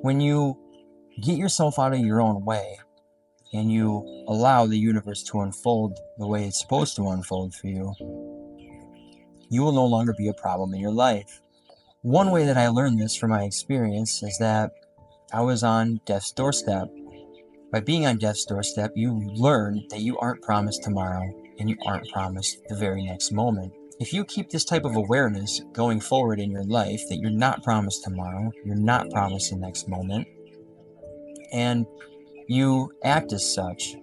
When you get yourself out of your own way and you allow the universe to unfold the way it's supposed to unfold for you, you will no longer be a problem in your life. One way that I learned this from my experience is that I was on death's doorstep. By being on death's doorstep, you learn that you aren't promised tomorrow and you aren't promised the very next moment. If you keep this type of awareness going forward in your life, that you're not promised tomorrow, you're not promised the next moment, and you act as such,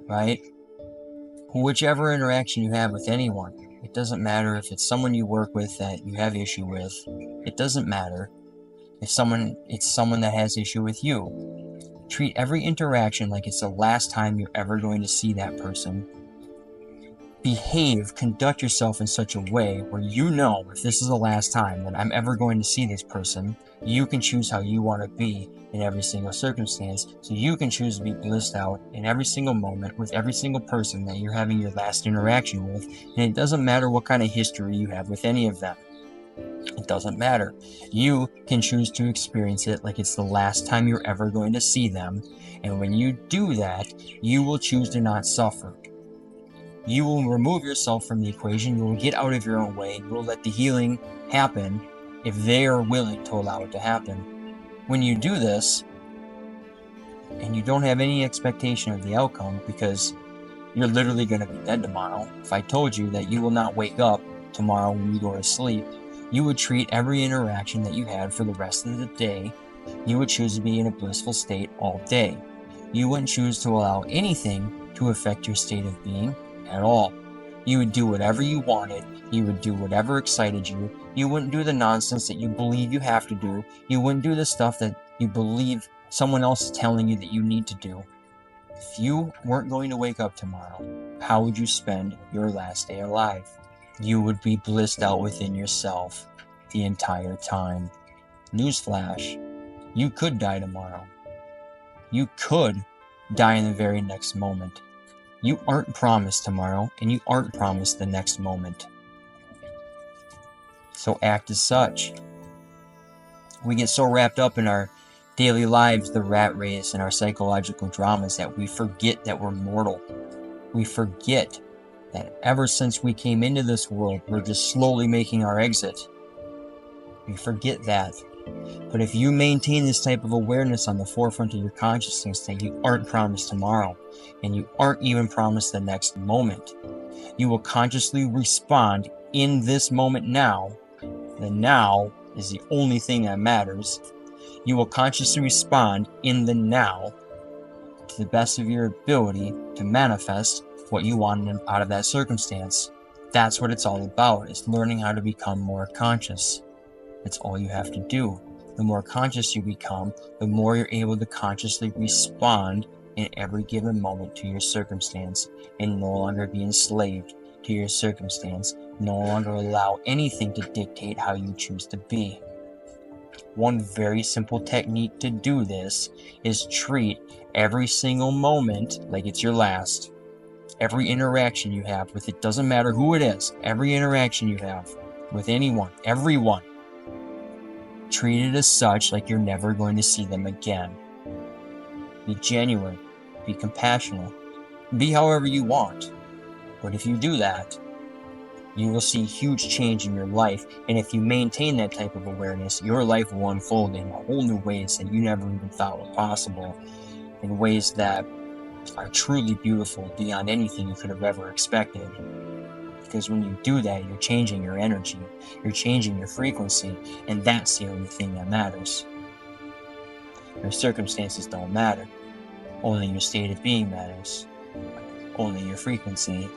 right? Whichever interaction you have with anyone, it doesn't matter if it's someone you work with that you have issue with, it doesn't matter if it's someone that has issue with you. Treat every interaction like it's the last time you're ever going to see that person. Conduct yourself in such a way where you know if this is the last time that I'm ever going to see this person, you can choose how you want to be in every single circumstance. So you can choose to be blissed out in every single moment with every single person that you're having your last interaction with. And it doesn't matter what kind of history you have with any of them. It doesn't matter. You can choose to experience it like it's the last time you're ever going to see them. And when you do that, you will choose to not suffer. You will remove yourself from the equation. You will get out of your own way. You will let the healing happen if they are willing to allow it to happen. When you do this, and you don't have any expectation of the outcome because you're literally going to be dead tomorrow. If I told you that you will not wake up tomorrow when you go to sleep, you would treat every interaction that you had for the rest of the day. You would choose to be in a blissful state all day. You wouldn't choose to allow anything to affect your state of being at all. You would do whatever you wanted. You would do whatever excited you. You wouldn't do the nonsense that you believe you have to do. You wouldn't do the stuff that you believe someone else is telling you that you need to do. If you weren't going to wake up tomorrow, how would you spend your last day alive? You would be blissed out within yourself the entire time. Newsflash, you could die tomorrow. You could die in the very next moment. You aren't promised tomorrow, and you aren't promised the next moment. So act as such. We get so wrapped up in our daily lives, the rat race, and our psychological dramas that we forget that we're mortal. We forget that ever since we came into this world, we're just slowly making our exit. We forget that. But if you maintain this type of awareness on the forefront of your consciousness that you aren't promised tomorrow, and you aren't even promised the next moment, you will consciously respond in this moment now. The now is the only thing that matters. You will consciously respond in the now to the best of your ability to manifest what you want out of that circumstance. That's what it's all about. It's learning how to become more conscious. That's all you have to do. The more conscious you become, the more you're able to consciously respond in every given moment to your circumstance and no longer be enslaved to your circumstance, no longer allow anything to dictate how you choose to be. One very simple technique to do this is treat every single moment like it's your last. Every interaction you have with it, doesn't matter who it is, every interaction you have with anyone, everyone, treat it as such like you're never going to see them again. Be genuine, be compassionate, be however you want. But if you do that, you will see huge change in your life. And if you maintain that type of awareness, your life will unfold in whole new ways that you never even thought were possible, in ways that are truly beautiful beyond anything you could have ever expected. Because when you do that, you're changing your energy, you're changing your frequency, and that's the only thing that matters. Your circumstances don't matter. Only your state of being matters. Only your frequency